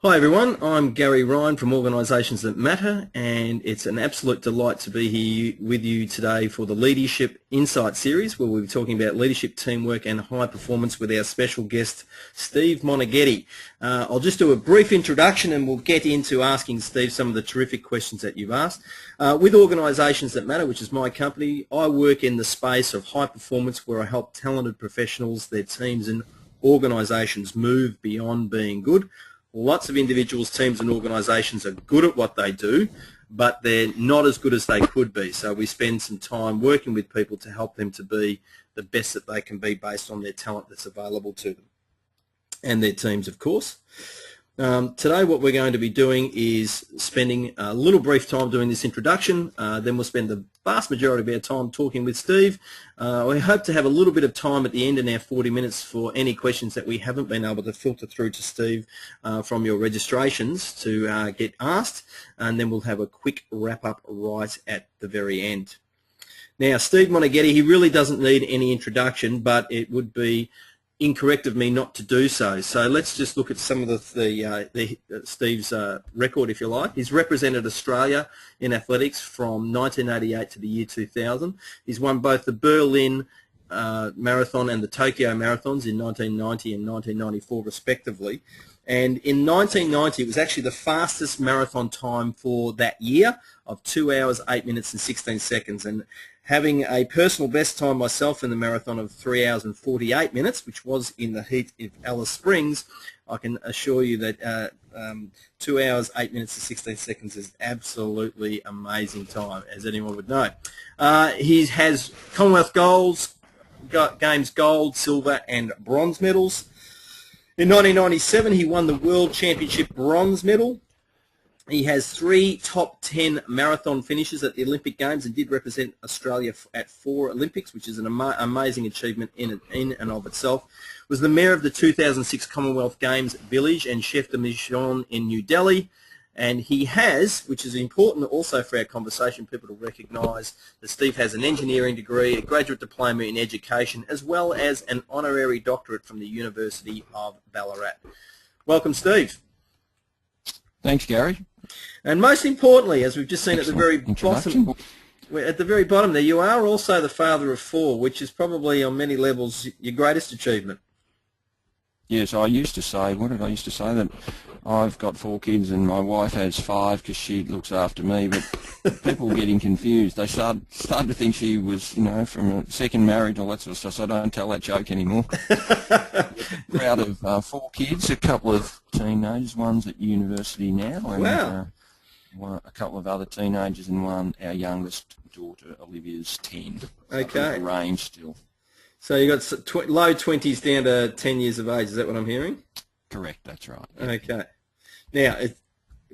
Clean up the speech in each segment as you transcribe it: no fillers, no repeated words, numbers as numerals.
Hi everyone, I'm Gary Ryan from Organisations That Matter, and it's an absolute delight to be here with you today for the Leadership Insight series, where we'll be talking about leadership, teamwork and high performance with our special guest Steve Moneghetti. I'll just do a brief introduction and we'll get into asking Steve some of the terrific questions that you've asked. With Organisations That Matter, which is my company, I work in the space of high performance where I help talented professionals, their teams and organisations move beyond being good. Lots of individuals, teams and organisations are good at what they do, but they're not as good as they could be. So we spend some time working with people to help them to be the best that they can be based on their talent that's available to them and their teams, of course. Today what we're going to be doing is spending a little brief time doing this introduction, then we'll spend the vast majority of our time talking with Steve. We hope to have a little bit of time at the end in our 40 minutes for any questions that we haven't been able to filter through to Steve from your registrations to get asked, and then we'll have a quick wrap up right at the very end. Now, Steve Moneghetti, he really doesn't need any introduction, but it would be incorrect of me not to do so. So let's just look at some of Steve's record, if you like. He's represented Australia in athletics from 1988 to the year 2000. He's won both the Berlin Marathon and the Tokyo Marathons in 1990 and 1994 respectively. And in 1990 it was actually the fastest marathon time for that year of 2 hours, 8 minutes and 16 seconds. And having a personal best time myself in the marathon of 3 hours and 48 minutes, which was in the heat of Alice Springs, I can assure you that 2 hours, 8 minutes and 16 seconds is absolutely amazing time, as anyone would know. He has Commonwealth Games gold, silver and bronze medals. In 1997 he won the World Championship bronze medal. He has 3 top 10 marathon finishes at the Olympic Games and did represent Australia at 4 Olympics, which is an amazing achievement in and of itself. Was the mayor of the 2006 Commonwealth Games Village and chef de mission in New Delhi. And he has, which is important also for our conversation, people to recognise that Steve has an engineering degree, a graduate diploma in education, as well as an honorary doctorate from the University of Ballarat. Welcome, Steve. Thanks, Gary. And most importantly, as we've just seen at the very bottom there, you are also the father of 4, which is probably on many levels your greatest achievement. Yes, I used to say, what did I used to say? That I've got 4 kids and my wife has 5 because she looks after me, but people were getting confused. They started to think she was, from a second marriage and all that sort of stuff, so I don't tell that joke anymore. Proud of 4 kids, a couple of teenagers, one's at university now, and a couple of other teenagers, and our youngest daughter, Olivia's 10. Okay. So range still. So you got low 20s down to 10 years of age, is that what I'm hearing? Correct, that's right. Okay. Now,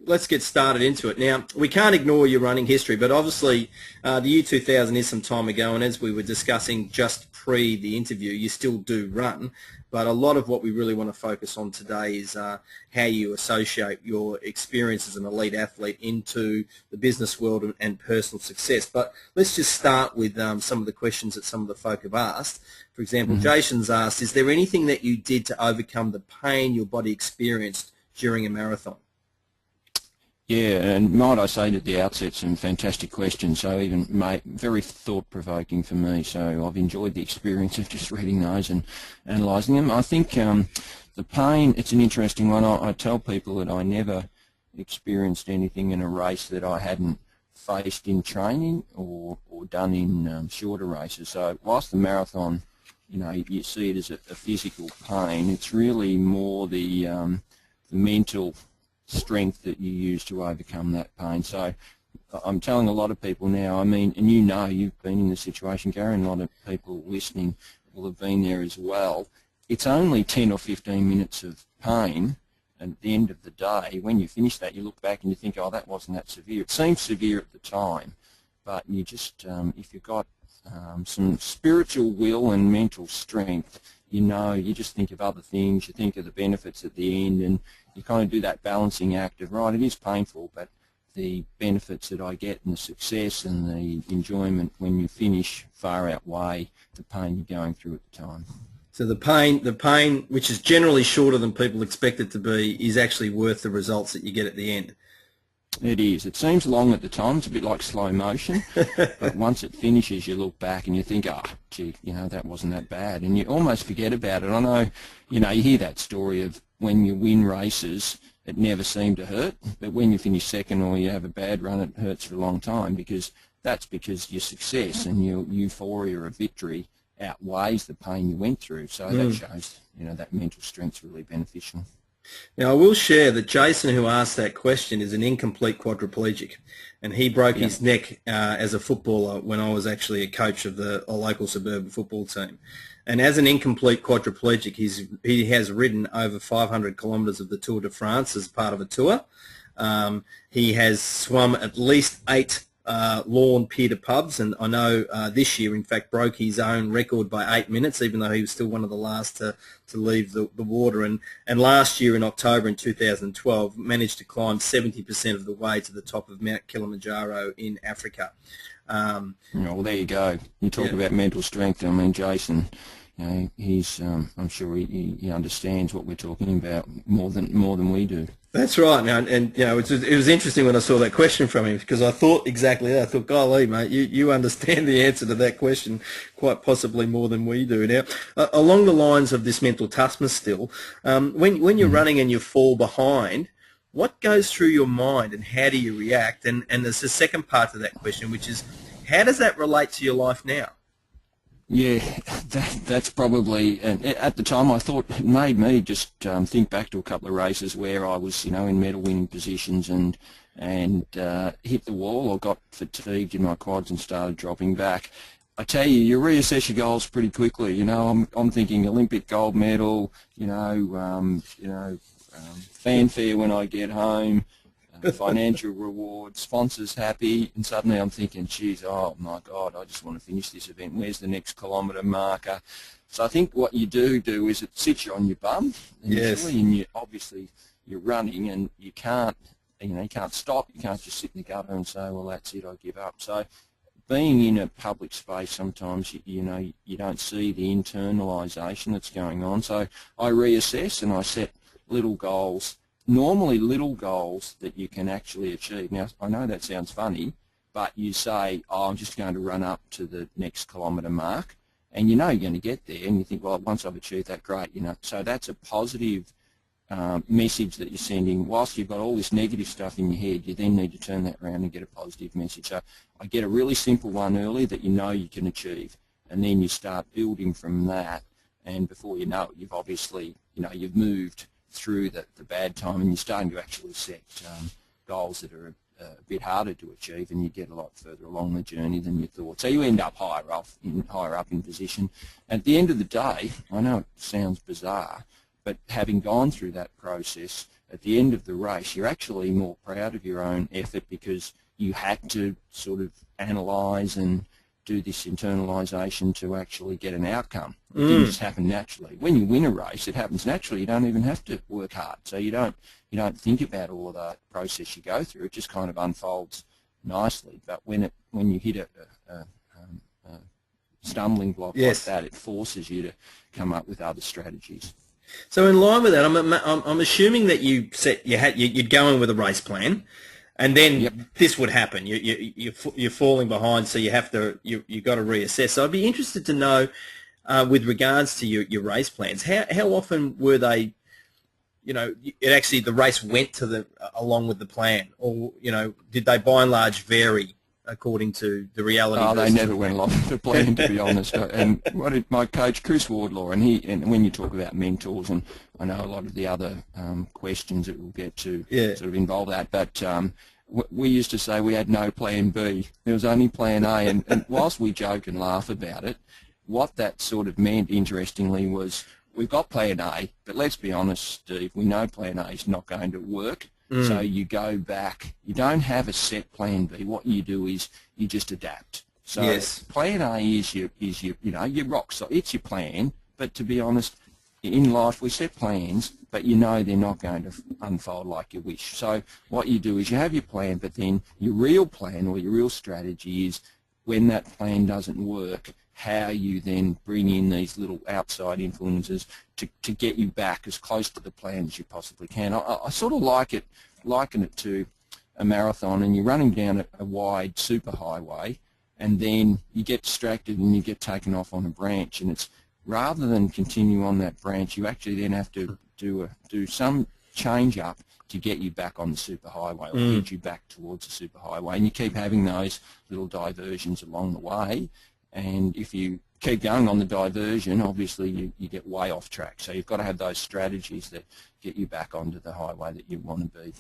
let's get started into it. Now, we can't ignore your running history, but obviously the year 2000 is some time ago, and as we were discussing just pre the interview, you still do run, but a lot of what we really want to focus on today is how you associate your experience as an elite athlete into the business world and personal success. But let's just start with some of the questions that some of the folk have asked. For example, Jason's asked, is there anything that you did to overcome the pain your body experienced during a marathon? Yeah, and might I say at the outset, some fantastic questions, so even very thought-provoking for me, so I've enjoyed the experience of just reading those and analysing them. I think the pain, it's an interesting one. I tell people that I never experienced anything in a race that I hadn't faced in training or done in shorter races. So whilst the marathon, you see it as a physical pain, it's really more the mental strength that you use to overcome that pain. So I'm telling a lot of people now, and you've been in this situation, Gary, and a lot of people listening will have been there as well. It's only 10 or 15 minutes of pain, and at the end of the day, when you finish that, you look back and you think, oh, that wasn't that severe. It seems severe at the time, but you just, if you've got some spiritual will and mental strength, you just think of other things, you think of the benefits at the end, and you kind of do that balancing act of, right, it is painful, but the benefits that I get and the success and the enjoyment when you finish far outweigh the pain you're going through at the time. So the pain, which is generally shorter than people expect it to be, is actually worth the results that you get at the end. It is. It seems long at the time. It's a bit like slow motion, but once it finishes, you look back and you think, oh, gee, that wasn't that bad, and you almost forget about it. I know, you hear that story of when you win races, it never seemed to hurt, but when you finish second or you have a bad run, it hurts for a long time, because that's because your success and your euphoria of victory outweighs the pain you went through. So that shows, that mental strength's really beneficial. Now, I will share that Jason, who asked that question, is an incomplete quadriplegic, and he broke his neck as a footballer when I was actually a coach of a local suburban football team. And as an incomplete quadriplegic, he has ridden over 500 kilometres of the Tour de France as part of a tour. He has swum at least 8 lawn pier to pubs, and I know this year, in fact, broke his own record by 8 minutes, even though he was still one of the last to leave the water. And last year in October in 2012, managed to climb 70% of the way to the top of Mount Kilimanjaro in Africa. Well, there you go. You talk about mental strength. I mean, Jason, he's I'm sure he understands what we're talking about more than we do. That's right, and it was interesting when I saw that question from him, because I thought exactly that. I thought, golly, mate, you understand the answer to that question quite possibly more than we do. Now, along the lines of this mental toughness still, when you're running and you fall behind, what goes through your mind and how do you react? And there's a second part to that question, which is, how does that relate to your life now? Yeah, that's probably, and at the time I thought it made me just think back to a couple of races where I was, in medal-winning positions and hit the wall or got fatigued in my quads and started dropping back. I tell you reassess your goals pretty quickly. I'm thinking Olympic gold medal, fanfare when I get home, financial reward, sponsors happy, and suddenly I'm thinking, geez, oh my God, I just want to finish this event. Where's the next kilometre marker? So I think what you do is it sits you on your bum initially, and obviously you're running and you can't stop. You can't just sit in the gutter and say, well, that's it, I give up. So being in a public space, sometimes you don't see the internalisation that's going on. So I reassess and I set little goals. Normally little goals that you can actually achieve. Now, I know that sounds funny, but you say, I'm just going to run up to the next kilometre mark, and you're going to get there, and you think, well, once I've achieved that, great, So that's a positive message that you're sending. Whilst you've got all this negative stuff in your head, you then need to turn that around and get a positive message. So I get a really simple one early that you can achieve, and then you start building from that, and before you know it, you've obviously, you've moved through the bad time, and you're starting to actually set goals that are a bit harder to achieve, and you get a lot further along the journey than you thought. So you end up higher up in position. At the end of the day, I know it sounds bizarre, but having gone through that process, at the end of the race, you're actually more proud of your own effort because you had to sort of analyse and do this internalisation to actually get an outcome. It didn't just happen naturally. When you win a race, it happens naturally. You don't even have to work hard. So you don't think about all of the process you go through. It just kind of unfolds nicely. But when you hit a stumbling block like that, it forces you to come up with other strategies. So in line with that, I'm assuming that you'd go in with a race plan. And then this would happen. You're falling behind, so you got to reassess. So I'd be interested to know, with regards to your race plans, how often were they? The race went along with the plan, or did they by and large vary according to the reality? Oh, they never went along with the plan, to be honest. And my coach, Chris Wardlaw, and when you talk about mentors, and I know a lot of the other questions that we'll get to sort of involve that, but we used to say we had no plan B. There was only plan A, and whilst we joke and laugh about it, what that sort of meant, interestingly, was we've got plan A, but let's be honest, Steve, we know plan A is not going to work. So you go back. You don't have a set plan B. What you do is you just adapt. So plan A is your rock solid. It's your plan, but to be honest, in life we set plans, but they're not going to unfold like you wish. So what you do is you have your plan, but then your real plan or your real strategy is when that plan doesn't work, how you then bring in these little outside influences to get you back as close to the plan as you possibly can. I sort of liken it to a marathon, and you're running down a wide superhighway, and then you get distracted and you get taken off on a branch, and it's rather than continue on that branch, you actually then have to do some change up to get you back on the superhighway, or get you back towards the superhighway, and you keep having those little diversions along the way. And if you keep going on the diversion, obviously you get way off track. So you've got to have those strategies that get you back onto the highway that you want to be.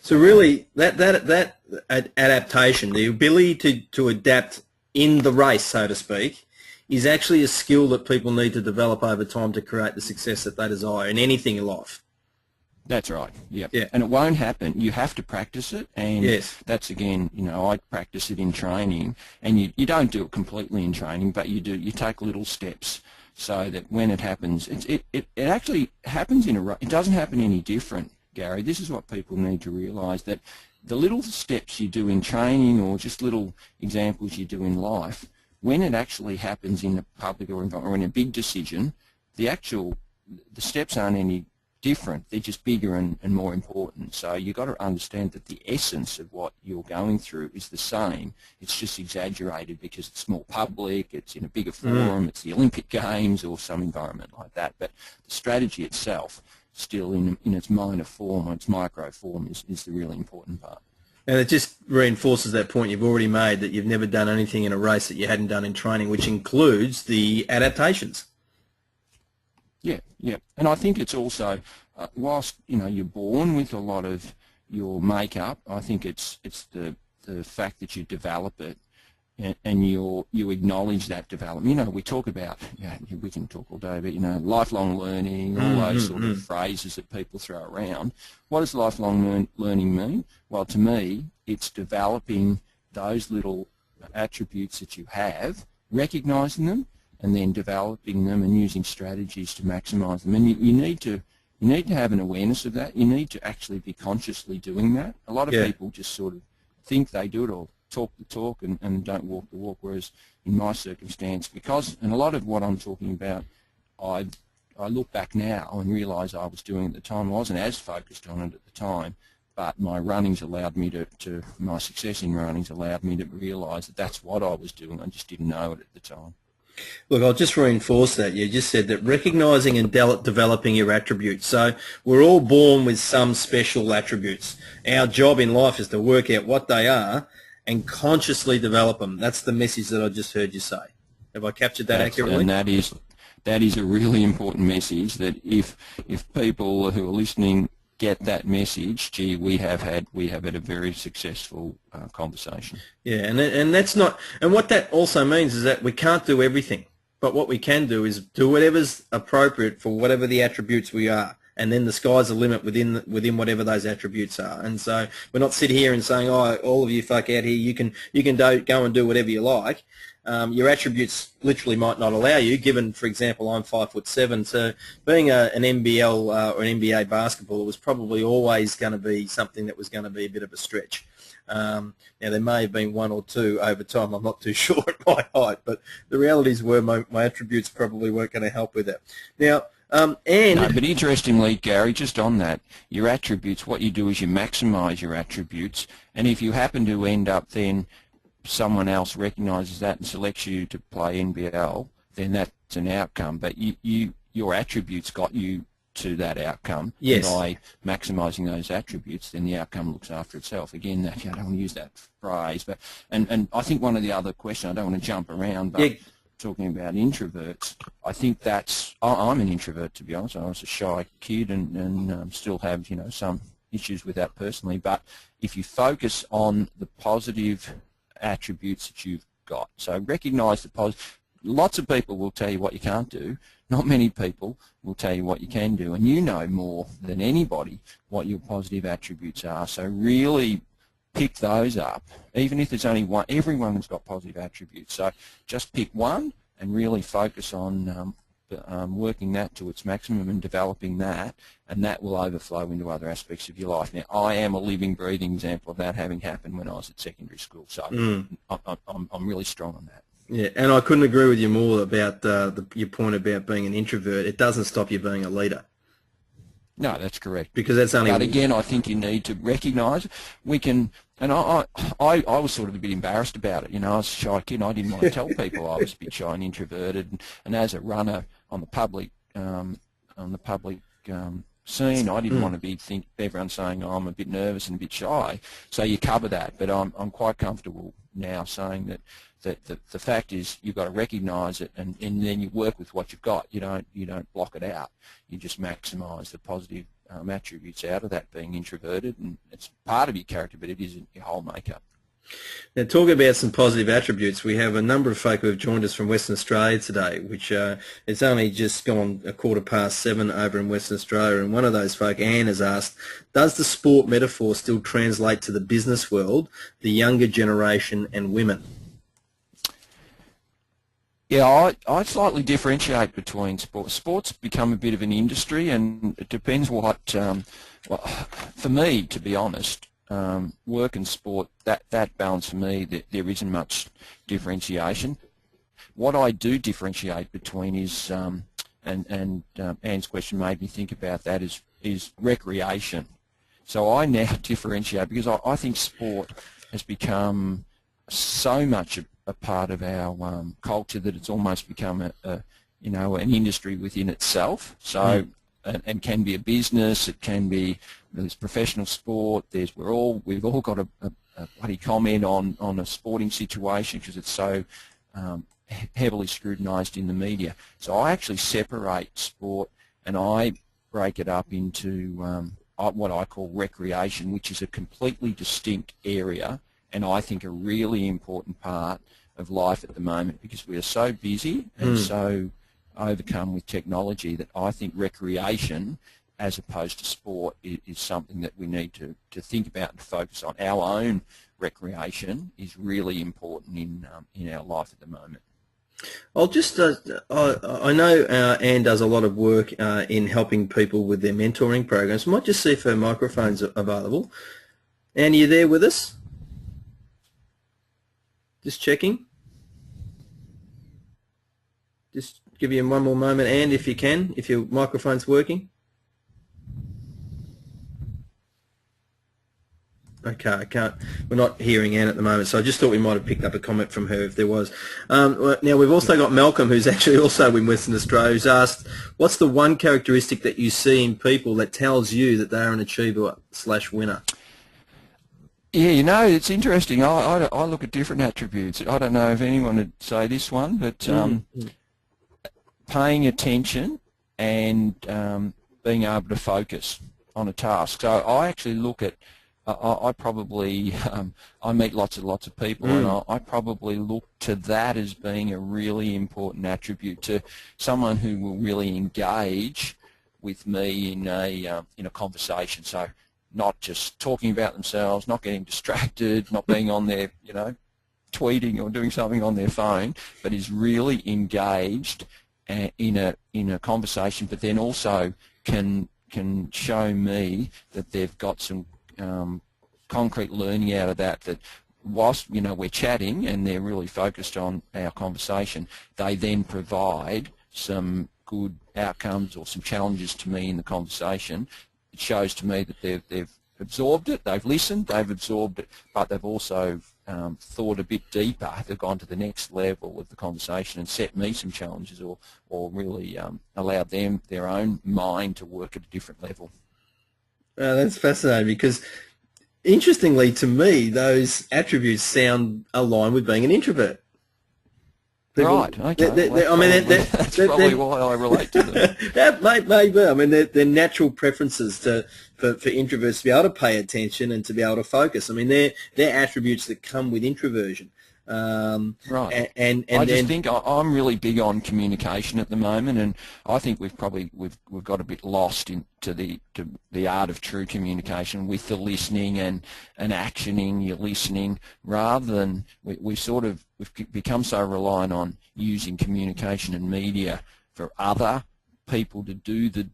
So really, that adaptation, the ability to adapt in the race, so to speak, is actually a skill that people need to develop over time to create the success that they desire in anything in life. That's right. Yep. Yeah. And it won't happen. You have to practice it, and yes. That's again, I practice it in training, and you don't do it completely in training, but you do. You take little steps so that when it happens, it actually happens it doesn't happen any different, Gary. This is what people need to realise, that the little steps you do in training, or just little examples you do in life, when it actually happens in the public or in a big decision, the steps aren't any different. They're just bigger and more important. So you've got to understand that the essence of what you're going through is the same. It's just exaggerated because it's more public, it's in a bigger forum, it's the Olympic Games or some environment like that. But the strategy itself, still in its minor form or its micro form, is the really important part. And it just reinforces that point you've already made, that you've never done anything in a race that you hadn't done in training, which includes the adaptations. Yeah. And I think it's also, whilst you're born with a lot of your makeup, I think it's the fact that you develop it, and you acknowledge that development. We talk about, we can talk all day about, lifelong learning, all those sort of phrases that people throw around. What does lifelong learning mean? Well, to me, it's developing those little attributes that you have, recognising them, and then developing them and using strategies to maximise them. And you need to have an awareness of that. You need to actually be consciously doing that. A lot of people just sort of think they do it, or talk the talk and don't walk the walk, whereas in my circumstance, and a lot of what I'm talking about, I look back now and realise I was doing at the time. I wasn't as focused on it at the time, but my runnings allowed me my success in runnings allowed me to realise that that's what I was doing. I just didn't know it at the time. Look, I'll just reinforce that. You just said that recognising and developing your attributes. So we're all born with some special attributes. Our job in life is to work out what they are and consciously develop them. That's the message that I just heard you say. Have I captured that accurately? And that is a really important message, that if people who are listening get that message, gee, we have had a very successful conversation. Yeah, and that's not, and what that also means is that we can't do everything, but what we can do is do whatever's appropriate for whatever the attributes we are, and then the sky's the limit within whatever those attributes are. And so we're not sitting here and saying, oh, all of you fuck out here, you can go and do whatever you like. Your attributes literally might not allow you, given, for example, I'm 5'7", so being an NBL or an NBA basketballer was probably always going to be something that was going to be a bit of a stretch. Now, there may have been one or two over time, I'm not too sure at my height, but the realities were my attributes probably weren't going to help with that. Now, no, but interestingly, Gary, just on that, your attributes, what you do is you maximise your attributes, and if you happen to end up then someone else recognises that and selects you to play NBL, then that's an outcome. But your attributes got you to that outcome. Yes. By maximising those attributes, then the outcome looks after itself. Again, I don't want to use that phrase, but and I think one of the other questions, I don't want to jump around, but talking about introverts, I think I'm an introvert, to be honest. I was a shy kid and still have some issues with that personally. But if you focus on the positive attributes that you've got, so recognise the positive. Lots of people will tell you what you can't do. Not many people will tell you what you can do, and you know more than anybody what your positive attributes are. So really pick those up, even if there's only one. Everyone has got positive attributes, so just pick one and really focus on working that to its maximum and developing that, and that will overflow into other aspects of your life. Now, I am a living, breathing example of that having happened when I was at secondary school, so I'm really strong on that. Yeah, and I couldn't agree with you more about your point about being an introvert. It doesn't stop you being a leader No, that's correct. because that's But only. again, I think you need to recognise we can. And I was sort of a bit embarrassed about it. You know, I was a shy kid. And I didn't want to tell people I was a bit shy and introverted. And as a runner on the public scene, I didn't want to think everyone saying, oh, I'm a bit nervous and a bit shy. So you cover that. But I'm quite comfortable now saying that the fact is you've got to recognise it, and then you work with what you've got. You don't block it out. You just maximise the positive attributes out of that being introverted, and it's part of your character, but it isn't your whole makeup. Now, talking about some positive attributes, we have a number of folk who have joined us from Western Australia today, which it's only just gone 7:15 over in Western Australia, and one of those folk, Anne, has asked, does the sport metaphor still translate to the business world, the younger generation and women? Yeah, I slightly differentiate between sports. Sports become a bit of an industry, and it depends what, for me, to be honest, work and sport, that balance for me, there isn't much differentiation. What I do differentiate between is, and Anne's question made me think about that, is recreation. So I now differentiate because I think sport has become so much a part of our culture that it's almost become an industry within itself. So and can be a business. It can be there's professional sport. We've all got a bloody comment on a sporting situation because it's so heavily scrutinised in the media. So I actually separate sport and I break it up into what I call recreation, which is a completely distinct area, and I think a really important part of life at the moment because we are so busy and so overcome with technology that I think recreation as opposed to sport is something that we need to think about and focus on. Our own recreation is really important in our life at the moment. I'll just, I know Anne does a lot of work in helping people with their mentoring programs. I might just see if her microphone's available. Anne, are you there with us? Just checking. Just give you one more moment, Anne, if you can, if your microphone's working. Okay, I can't. We're not hearing Anne at the moment, so I just thought we might have picked up a comment from her if there was. Now, we've also got Malcolm, who's actually also in Western Australia, who's asked, what's the one characteristic that you see in people that tells you that they're an achiever/winner? Yeah, it's interesting. I look at different attributes. I don't know if anyone would say this one, but paying attention and being able to focus on a task. So I actually look at, I probably, I meet lots of people, and I probably look to that as being a really important attribute to someone who will really engage with me in a conversation. So not just talking about themselves, not getting distracted, not being on their, tweeting or doing something on their phone, but is really engaged in a conversation, but then also can show me that they've got some concrete learning out of that whilst we're chatting and they're really focused on our conversation, they then provide some good outcomes or some challenges to me in the conversation. It shows to me that they've absorbed it, they've listened, they've absorbed it, but they've also thought a bit deeper. They've gone to the next level of the conversation and set me some challenges or really allowed them, their own mind to work at a different level. That's fascinating because, interestingly to me, those attributes sound aligned with being an introvert. Right, okay. That's probably why I relate to them. That maybe. I mean, they're natural preferences for introverts to be able to pay attention and to be able to focus. I mean, they're attributes that come with introversion. Right. And I just think I'm really big on communication at the moment, and I think we've got a bit lost into the art of true communication with the listening and actioning your listening, rather than we've become so reliant on using communication and media for other people to do the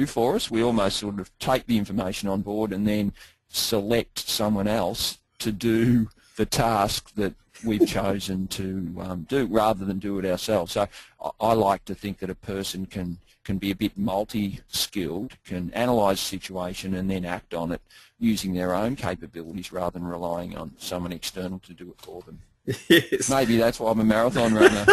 for us. We almost sort of take the information on board and then select someone else to do the task that we've chosen to do rather than do it ourselves. So I like to think that a person can be a bit multi-skilled, can analyse a situation and then act on it using their own capabilities rather than relying on someone external to do it for them. Yes. Maybe that's why I'm a marathon runner.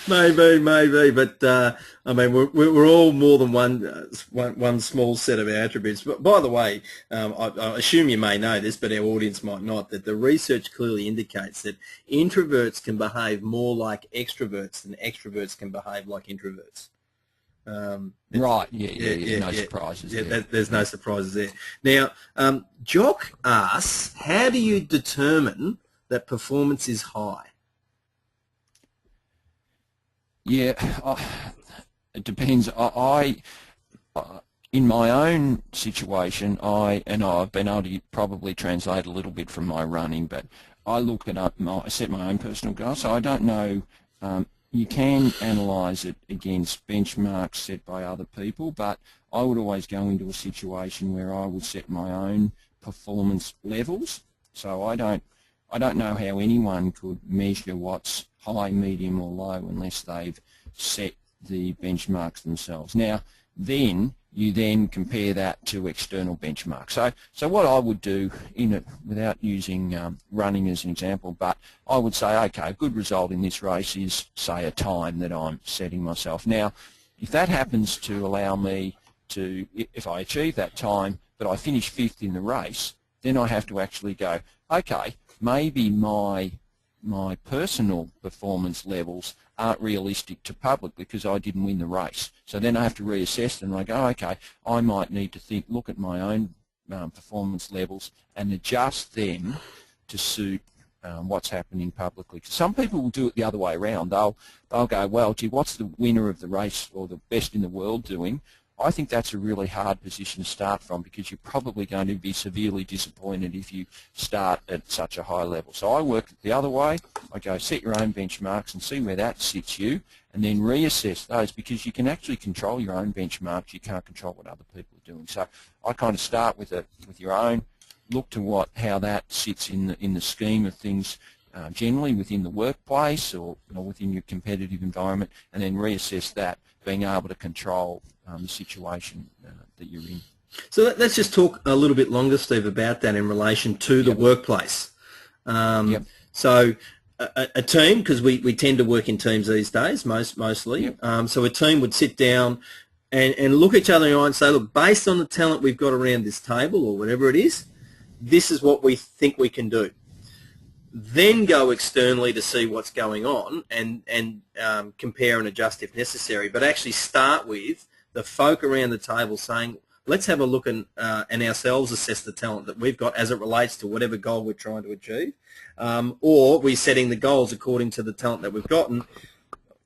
Maybe, but I mean, we're all more than one small set of our attributes. But by the way, I assume you may know this, but our audience might not, that the research clearly indicates that introverts can behave more like extroverts than extroverts can behave like introverts. Right, yeah, no surprises there. There's no surprises there. Now, Jock asks, how do you determine that performance is high? Yeah, it depends. In my own situation, I've been able to probably translate a little bit from my running, but I look at I set my own personal goal, so I don't know. You can analyse it against benchmarks set by other people, but I would always go into a situation where I would set my own performance levels. So I don't know how anyone could measure what's high, medium or low unless they've set the benchmarks themselves. Now, then you then compare that to external benchmarks. So what I would do in it, without using running as an example, but I would say, okay, a good result in this race is, say, a time that I'm setting myself. Now, if that happens to allow me to, if I achieve that time, but I finish 5th in the race, then I have to actually go, okay, maybe my personal performance levels aren't realistic to public because I didn't win the race. So then I have to reassess them and I go, okay, I might need to look at my own performance levels and adjust them to suit what's happening publicly. Some people will do it the other way around. They'll go, well, gee, what's the winner of the race or the best in the world doing? I think that's a really hard position to start from because you're probably going to be severely disappointed if you start at such a high level. So I work the other way. I go set your own benchmarks and see where that sits you and then reassess those because you can actually control your own benchmarks. You can't control what other people are doing. So I kind of start with your own, look to how that sits in the scheme of things generally within the workplace or within your competitive environment and then reassess that, being able to control the situation that you're in. So let's just talk a little bit longer, Steve, about that in relation to the workplace. So a team, because we tend to work in teams these days, mostly. So a team would sit down and look each other in the eye and say, look, based on the talent we've got around this table or whatever it is, this is what we think we can do. Then go externally to see what's going on and compare and adjust if necessary, but actually start with the folk around the table saying, let's have a look and ourselves assess the talent that we've got as it relates to whatever goal we're trying to achieve, or we're setting the goals according to the talent that we've got. And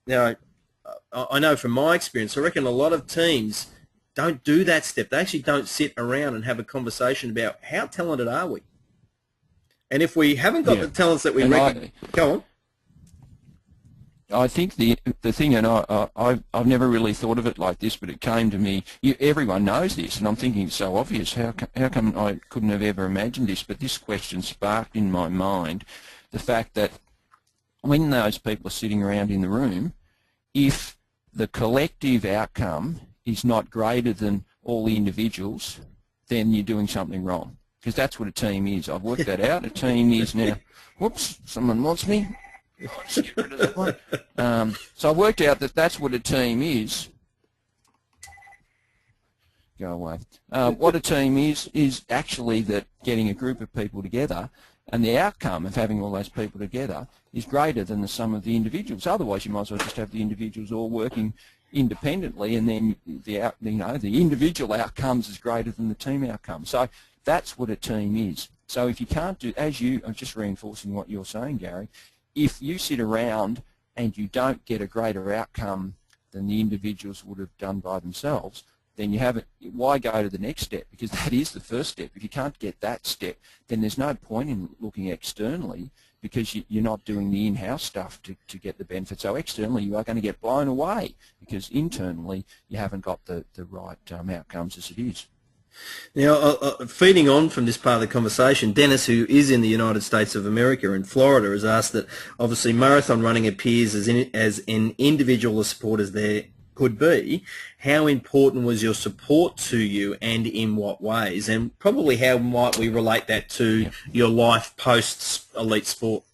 now, I know from my experience, I reckon a lot of teams don't do that step. They actually don't sit around and have a conversation about how talented are we. And if we haven't got the talents that we reckon, go on. I think the thing, and I've never really thought of it like this, but it came to me. Everyone knows this, and I'm thinking it's so obvious. How come I couldn't have ever imagined this? But this question sparked in my mind the fact that when those people are sitting around in the room, if the collective outcome is not greater than all the individuals, then you're doing something wrong. Because that's what a team is. I've worked that out. A team is now, whoops, someone wants me. Let's get rid of that one. So I worked out that that's what a team is. Go away. What a team is actually that getting a group of people together and the outcome of having all those people together is greater than the sum of the individuals. Otherwise, you might as well just have the individuals all working independently and then the individual outcomes is greater than the team outcome. So that's what a team is. So if you can't do, I'm just reinforcing what you're saying, Gary, if you sit around and you don't get a greater outcome than the individuals would have done by themselves, then you haven't, why go to the next step? Because that is the first step. If you can't get that step, then there's no point in looking externally because you're not doing the in-house stuff to get the benefit. So externally you are going to get blown away because internally you haven't got the right outcomes as it is. Now, feeding on from this part of the conversation, Dennis, who is in the United States of America in Florida, has asked that obviously marathon running appears as an individual sport as there could be. How important was your support to you, and in what ways? And probably how might we relate that to your life post elite sport?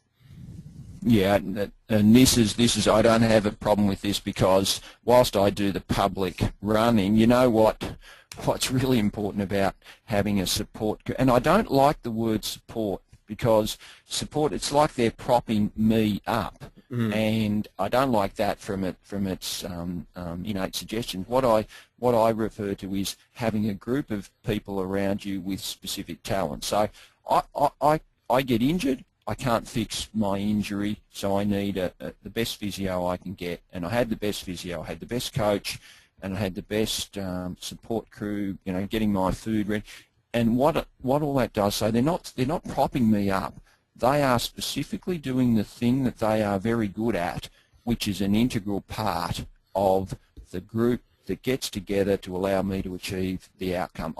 Yeah, and this is I don't have a problem with this, because whilst I do the public running, you know what's really important about having a support, and I don't like the word support, because support, it's like they're propping me up, and I don't like that from its innate suggestions. What I refer to is having a group of people around you with specific talents. So I get injured. I can't fix my injury, so I need the best physio I can get. And I had the best physio, I had the best coach, and I had the best support crew, you know, getting my food ready. And what all that does, so they're not propping me up. They are specifically doing the thing that they are very good at, which is an integral part of the group that gets together to allow me to achieve the outcome.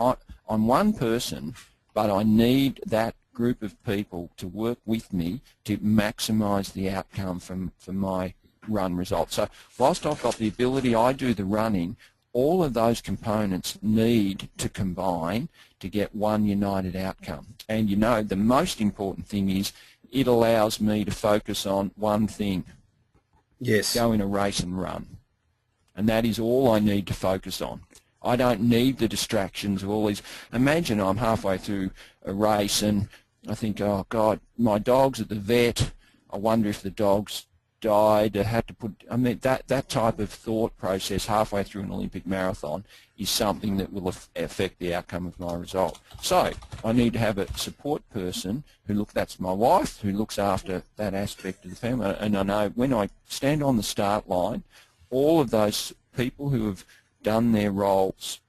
I'm one person, but I need that group of people to work with me to maximise the outcome from my run results. So whilst I've got the ability, I do the running, all of those components need to combine to get one united outcome. And you know, the most important thing is it allows me to focus on one thing. Yes. Go in a race and run. And that is all I need to focus on. I don't need the distractions of all these. Imagine I'm halfway through a race and I think, oh God, my dog's at the vet. I wonder if the dog's died. I had to put. I mean, that type of thought process halfway through an Olympic marathon is something that will affect the outcome of my result. So I need to have a support person that's my wife, who looks after that aspect of the family. And I know when I stand on the start line, all of those people who have done their roles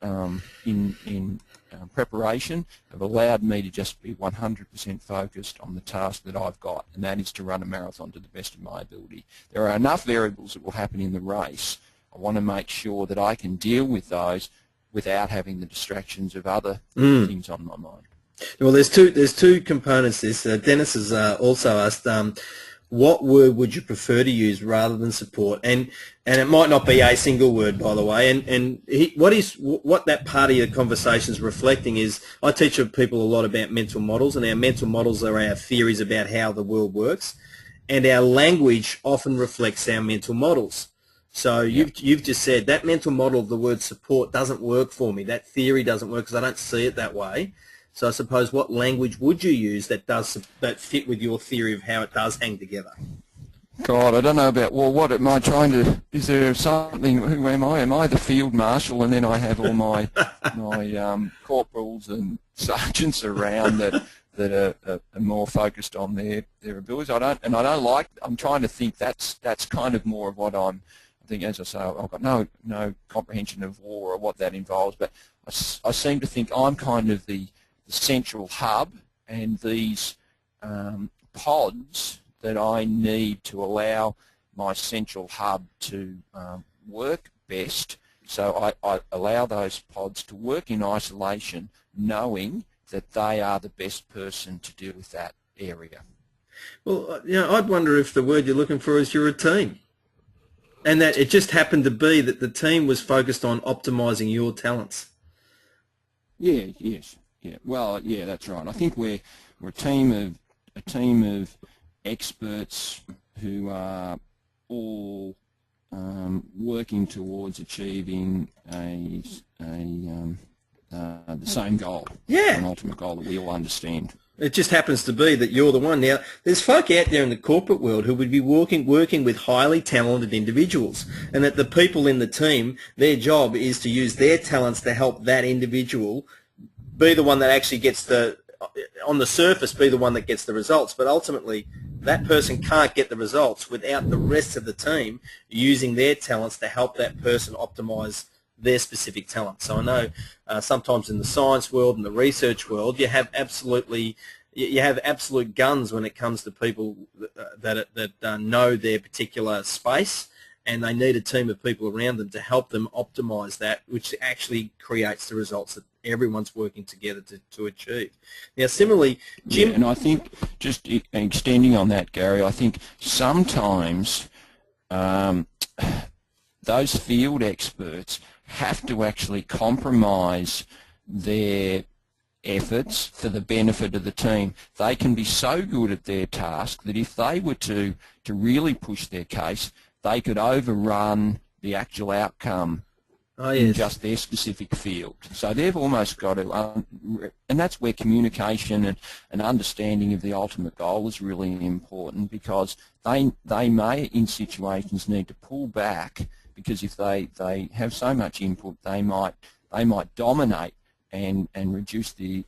in preparation have allowed me to just be 100% focused on the task that I've got, and that is to run a marathon to the best of my ability. There are enough variables that will happen in the race. I want to make sure that I can deal with those without having the distractions of other things on my mind. Well, there's two components to this. Dennis has also asked, what word would you prefer to use rather than support? And it might not be a single word, by the way. And what that part of your conversation is reflecting is, I teach people a lot about mental models, and our mental models are our theories about how the world works, and our language often reflects our mental models. So you've just said that mental model of the word support doesn't work for me. That theory doesn't work because I don't see it that way. So I suppose, what language would you use that fit with your theory of how it does hang together? God, I don't know about, well, what am I trying to, is there something, who am I? Am I the field marshal, and then I have all my corporals and sergeants around that are more focused on their abilities? I'm trying to think that's kind of more of what I think, as I say, I've got no comprehension of war or what that involves, but I seem to think I'm kind of the central hub, and these pods that I need to allow my central hub to work best. So I allow those pods to work in isolation, knowing that they are the best person to deal with that area. Well, I'd wonder if the word you're looking for is you're a team, and that it just happened to be that the team was focused on optimising your talents. Yeah. Yes. Yeah. Well. Yeah. That's right. I think we're a team of experts who are all working towards achieving the same goal. Yeah. An ultimate goal that we all understand. It just happens to be that you're the one. Now, there's folk out there in the corporate world who would be working with highly talented individuals, and that the people in the team, their job is to use their talents to help that individual be the one that actually gets on the surface, be the one that gets the results. But ultimately, that person can't get the results without the rest of the team using their talents to help that person optimise their specific talent. So I know sometimes in the science world and the research world, you have absolute guns when it comes to people that know their particular space, and they need a team of people around them to help them optimize that, which actually creates the results that everyone's working together to achieve. Now, similarly, Jim... Yeah, and I think, just extending on that, Gary, I think sometimes those field experts have to actually compromise their efforts for the benefit of the team. They can be so good at their task that if they were to really push their case, they could overrun the actual outcome in just their specific field. So they've almost got to, and that's where communication and understanding of the ultimate goal is really important, because they may, in situations, need to pull back, because if they have so much input, they might dominate and reduce the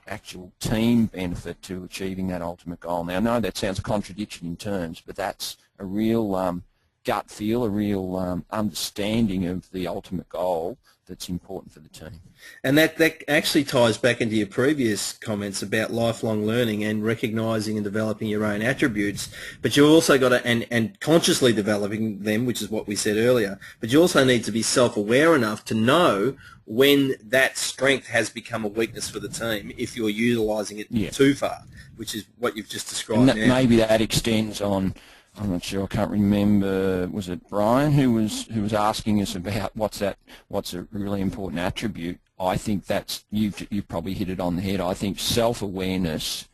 actual team benefit to achieving that ultimate goal. Now, I know that sounds a contradiction in terms, but that's a real gut feel, a real understanding of the ultimate goal that's important for the team. And that actually ties back into your previous comments about lifelong learning and recognising and developing your own attributes, but you also got to, and consciously developing them, which is what we said earlier, but you also need to be self-aware enough to know when that strength has become a weakness for the team if you're utilising it too far, which is what you've just described. And maybe that extends on, I'm not sure, I can't remember, was it Brian who was asking us about what's a really important attribute. I think that's, you've probably hit it on the head. I think self-awareness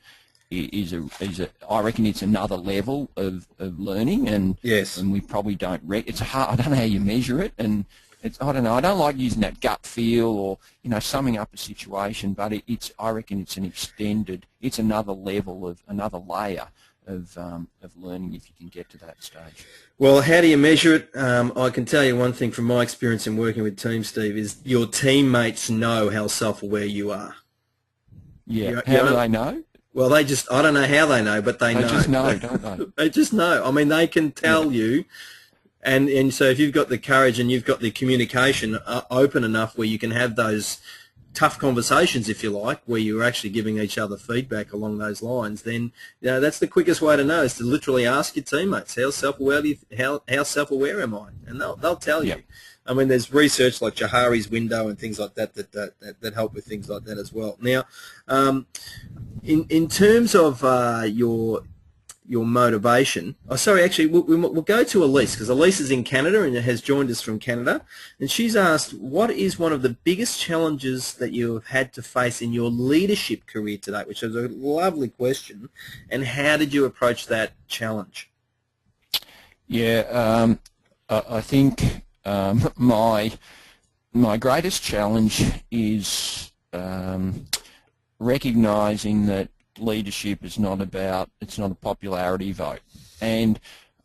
is I reckon it's another level of learning, and we probably don't it's hard. I don't know how you measure it, and I don't know. I don't like using that gut feel or summing up a situation, but I reckon it's it's another level of another layer of learning if you can get to that stage. Well, how do you measure it? I can tell you one thing from my experience in working with teams, Steve, is your teammates know how self-aware you are. Yeah. How do they know? Well, I don't know how they know, but they know. They just know, don't they? They just know. I mean, they can tell you. And so if you've got the courage and you've got the communication open enough where you can have those tough conversations, if you like, where you're actually giving each other feedback along those lines, then that's the quickest way to know, is to literally ask your teammates, how self-aware am I? And they'll tell you. I mean, there's research like Johari's window and things like that help with things like that as well. Now, in terms of your motivation. Oh, sorry, actually, we'll go to Elise, because Elise is in Canada and has joined us from Canada. And she's asked, what is one of the biggest challenges that you have had to face in your leadership career to date, which is a lovely question, and how did you approach that challenge? Yeah, I think my greatest challenge is recognising that leadership is not a popularity vote, and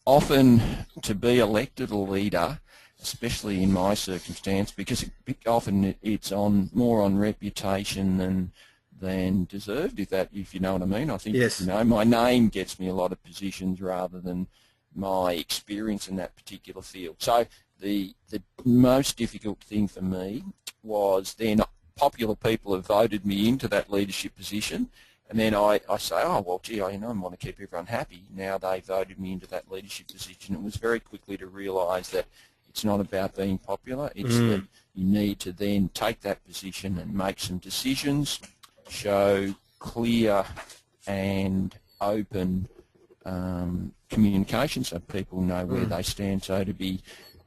often to be elected a leader, especially in my circumstance, because often it's more on reputation than deserved, if you know what I mean. I think my name gets me a lot of positions rather than my experience in that particular field. So the most difficult thing for me was then popular people have voted me into that leadership position. And then I say, oh, well, gee, I want to keep everyone happy. Now they voted me into that leadership position. It was very quickly to realise that it's not about being popular. It's that you need to then take that position and make some decisions, show clear and open communication so people know where they stand. So to be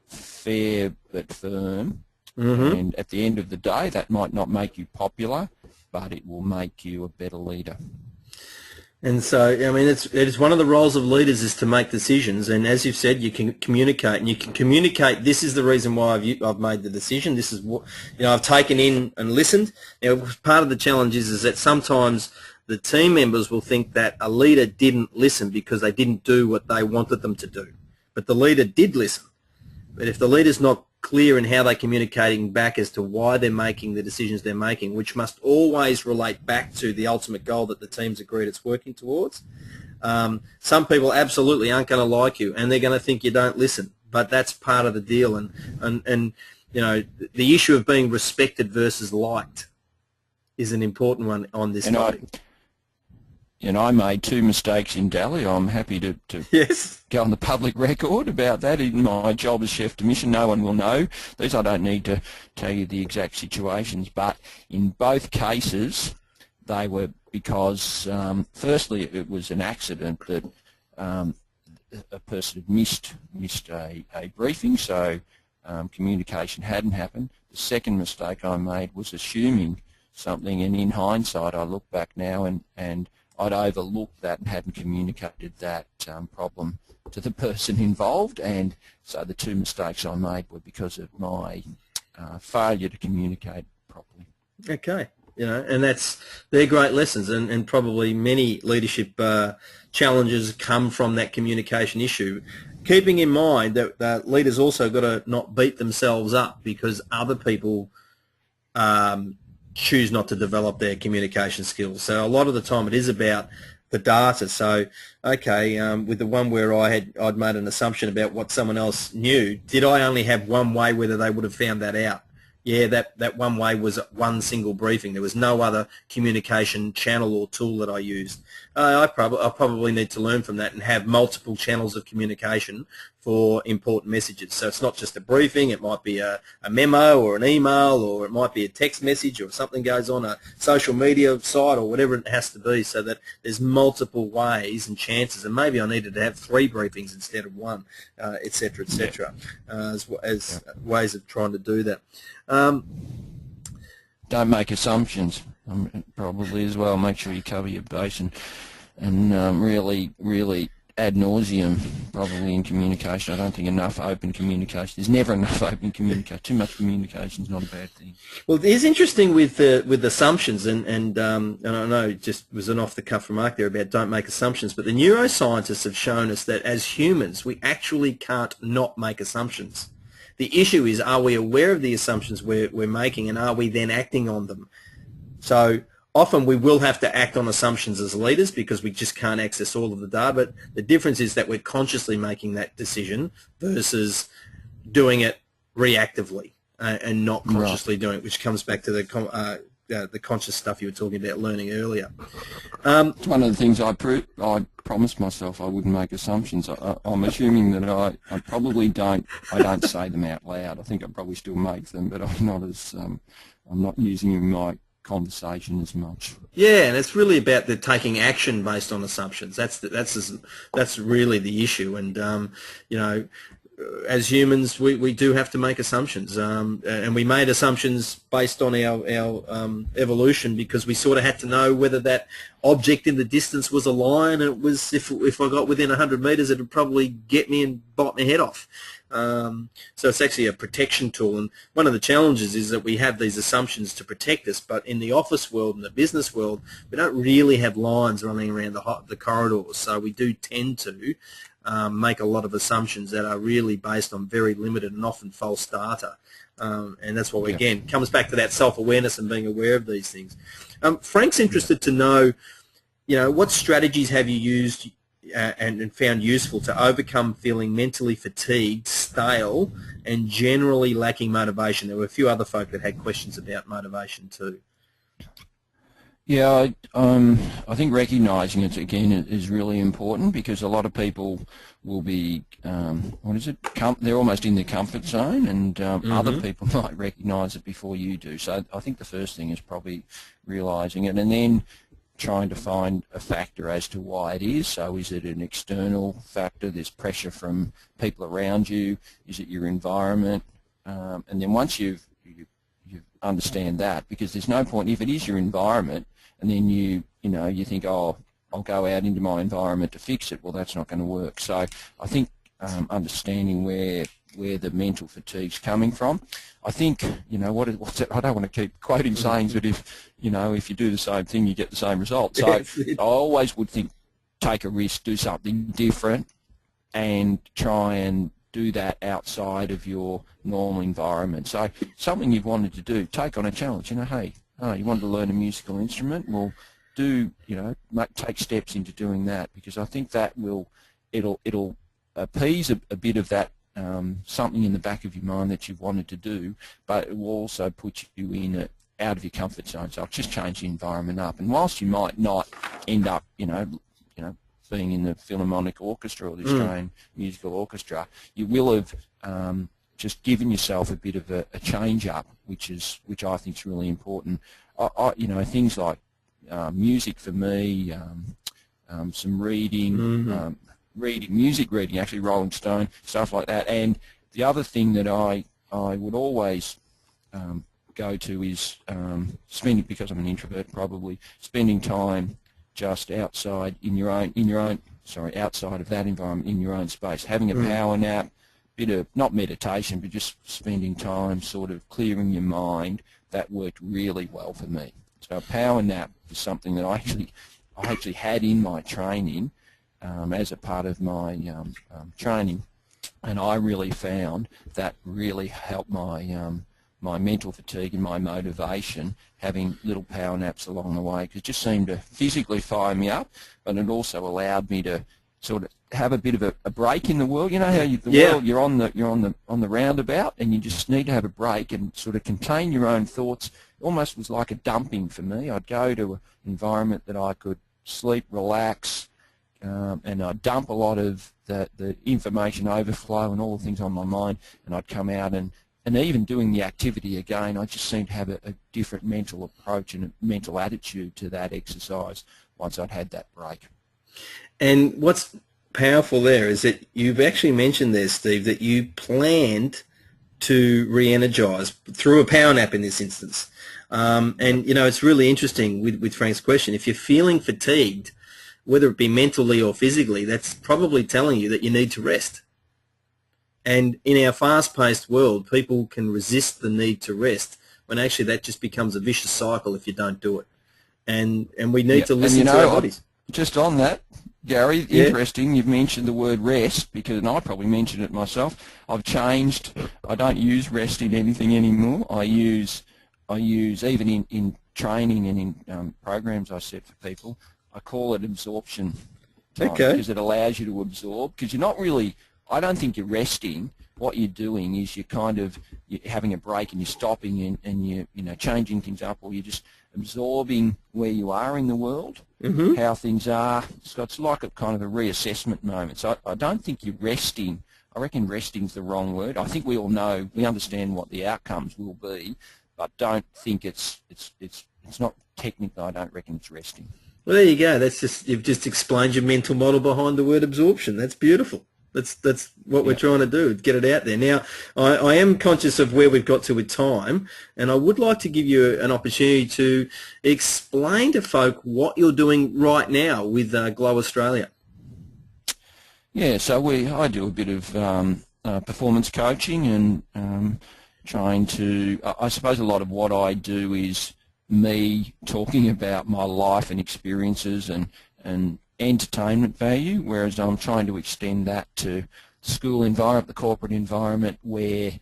fair but firm. And at the end of the day, that might not make you popular, but it will make you a better leader. And so, I mean, it's one of the roles of leaders is to make decisions. And as you've said, you can communicate, and you can communicate. This is the reason why I've made the decision. This is what I've taken in and listened. Part of the challenge is that sometimes the team members will think that a leader didn't listen because they didn't do what they wanted them to do, but the leader did listen. But if the leader's not clear in how they're communicating back as to why they're making the decisions they're making, which must always relate back to the ultimate goal that the team's agreed it's working towards. Some people absolutely aren't going to like you, and they're going to think you don't listen. But that's part of the deal, and the issue of being respected versus liked is an important one on this topic. I made 2 mistakes in Dali. I'm happy to Yes. go on the public record about that. In my job as chef de mission, no one will know. These I don't need to tell you the exact situations, but in both cases, they were because, firstly, it was an accident that a person had missed a briefing, so communication hadn't happened. The second mistake I made was assuming something, and in hindsight, I look back now and I'd overlooked that and hadn't communicated that problem to the person involved, and so the 2 mistakes I made were because of my failure to communicate properly. Okay. And they're great lessons, and probably many leadership challenges come from that communication issue. Keeping in mind that leaders also got to not beat themselves up because other people choose not to develop their communication skills. So a lot of the time it is about the data. So, okay, with the one where I'd made an assumption about what someone else knew, did I only have one way whether they would have found that out? Yeah, that one way was one single briefing. There was no other communication channel or tool that I used. I probably need to learn from that and have multiple channels of communication for important messages. So it's not just a briefing. It might be a memo or an email, or it might be a text message, or something goes on a social media site, or whatever it has to be, so that there's multiple ways and chances. And maybe I needed to have 3 briefings instead of 1, et cetera, as ways of trying to do that. Don't make assumptions, probably as well. Make sure you cover your base and really ad nauseum, probably in communication. I don't think enough open communication. There's never enough open communication. Too much communication is not a bad thing. Well, it is interesting with assumptions, and I know it just was an off-the-cuff remark there about don't make assumptions, but the neuroscientists have shown us that as humans, we actually can't not make assumptions. The issue is, are we aware of the assumptions we're making, and are we then acting on them? So often we will have to act on assumptions as leaders because we just can't access all of the data, but the difference is that we're consciously making that decision versus doing it reactively and not consciously doing it, which comes back to the conscious stuff you were talking about learning earlier. It's one of the things I promised myself I wouldn't make assumptions. I'm assuming that I probably don't say them out loud. I think I probably still make them, but I'm not using them in my conversation as much. Yeah, and it's really about the taking action based on assumptions. That's really the issue. And as humans, we do have to make assumptions, and we made assumptions based on our evolution because we sort of had to know whether that object in the distance was a lion. And it was if I got within 100 metres, it would probably get me and bite my head off. So it's actually a protection tool, and one of the challenges is that we have these assumptions to protect us, but in the office world and the business world, we don't really have lions running around the corridors, so we do tend to make a lot of assumptions that are really based on very limited and often false data. And that's what, again, comes back to that self-awareness and being aware of these things. Frank's interested to know, what strategies have you used and found useful to overcome feeling mentally fatigued, stale, and generally lacking motivation? There were a few other folk that had questions about motivation too. Yeah, I think recognising it again is really important because a lot of people will be, they're almost in their comfort zone, and other people might recognise it before you do. So I think the first thing is probably realising it, and then trying to find a factor as to why it is. So is it an external factor? There's pressure from people around you. Is it your environment? And then once you understand that, because there's no point if it is your environment, and then you think, oh, I'll go out into my environment to fix it. Well, that's not going to work. So I think understanding where the mental fatigue's coming from. I think, what's it? I don't want to keep quoting sayings, but if you do the same thing, you get the same result. So I always would think, take a risk, do something different, and try and do that outside of your normal environment. So something you've wanted to do, take on a challenge. Hey, you wanted to learn a musical instrument? Well, take steps into doing that, because I think that it'll appease a bit of that something in the back of your mind that you've wanted to do, but it will also put you out of your comfort zone. So I'll just change the environment up. And whilst you might not end up, being in the Philharmonic Orchestra or the Australian Musical Orchestra, you will have just given yourself a bit of a change-up, which I think is really important. Things like music for me, some reading, music reading, actually Rolling Stone, stuff like that. And the other thing that I would always go to is spending, because I'm an introvert probably, spending time just outside outside of that environment, in your own space, having a power nap, bit of, not meditation, but just spending time sort of clearing your mind. That worked really well for me. So a power nap is something that I actually had in my training as a part of my training, and I really found that really helped my mental fatigue and my motivation, having little power naps along the way, because it just seemed to physically fire me up, but it also allowed me to sort of have a bit of a break in the world. You know how world, you're on the roundabout, and you just need to have a break and sort of contain your own thoughts. It almost was like a dumping for me. I'd go to an environment that I could sleep, relax, and I'd dump a lot of the information overflow and all the things on my mind, and I'd come out and even doing the activity again, I just seemed to have a different mental approach and a mental attitude to that exercise once I'd had that break. And what's powerful there is that you've actually mentioned there, Steve, that you planned to re-energise through a power nap in this instance. And, it's really interesting with Frank's question. If you're feeling fatigued, whether it be mentally or physically, that's probably telling you that you need to rest. And in our fast-paced world, people can resist the need to rest when actually that just becomes a vicious cycle if you don't do it. And we need to listen to our bodies. Just on that, Gary, interesting, you've mentioned the word rest, and I probably mentioned it myself. I've changed. I don't use rest in anything anymore. I use even in training and in programs I set for people, I call it absorption time, because it allows you to absorb, because you're not really, I don't think you're resting. What you're doing is you're having a break, and you're stopping and you're changing things up, or you're just absorbing where you are in the world, how things are. So it's like a kind of a reassessment moment. So I don't think you're resting. I reckon resting's the wrong word. I think we all know, we understand what the outcomes will be, but don't think it's not technical. I don't reckon it's resting. Well, there you go. You've just explained your mental model behind the word absorption. That's beautiful. That's what we're trying to do, get it out there. Now, I am conscious of where we've got to with time, and I would like to give you an opportunity to explain to folk what you're doing right now with Glow Australia. Yeah, so I do a bit of performance coaching and trying to, I suppose a lot of what I do is me talking about my life and experiences and entertainment value, whereas I'm trying to extend that to the school environment, the corporate environment, where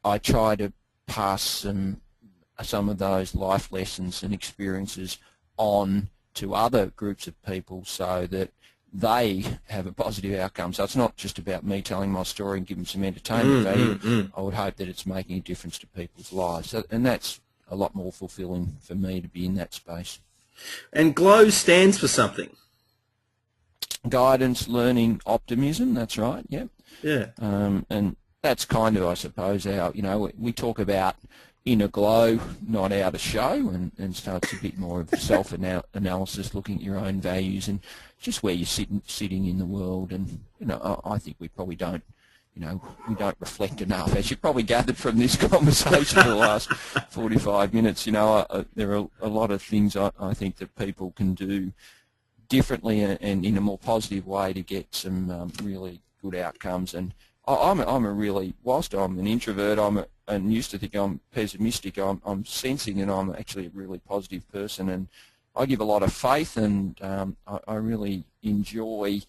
I try to pass some of those life lessons and experiences on to other groups of people so that they have a positive outcome. So it's not just about me telling my story and giving some entertainment value. I would hope that it's making a difference to people's lives. So, and that's a lot more fulfilling for me to be in that space. And GLOW stands for something. Guidance, learning, optimism, that's right, yeah. Yeah. And that's kind of, I suppose, we talk about inner glow, not outer show, and so it's a bit more of self-analysis, looking at your own values and just where you're sitting in the world. And, I think we probably don't, we don't reflect enough. As you probably gathered from this conversation for the last 45 minutes, there are a lot of things I think that people can do differently and in a more positive way to get some really good outcomes. And I'm a really, whilst I'm an introvert, and used to think I'm pessimistic, I'm sensing and I'm actually a really positive person, and I give a lot of faith, and I really enjoy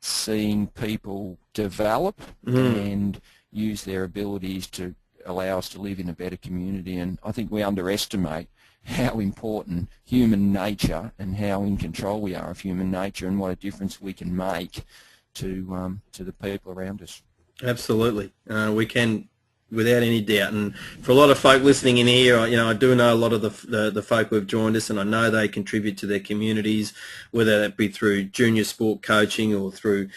seeing people develop and use their abilities to allow us to live in a better community. And I think we underestimate how important human nature and how in control we are of human nature and what a difference we can make to the people around us. Absolutely. We can Without any doubt. And for a lot of folk listening in here, I do know a lot of the folk who have joined us, and I know they contribute to their communities, whether that be through junior sport coaching or through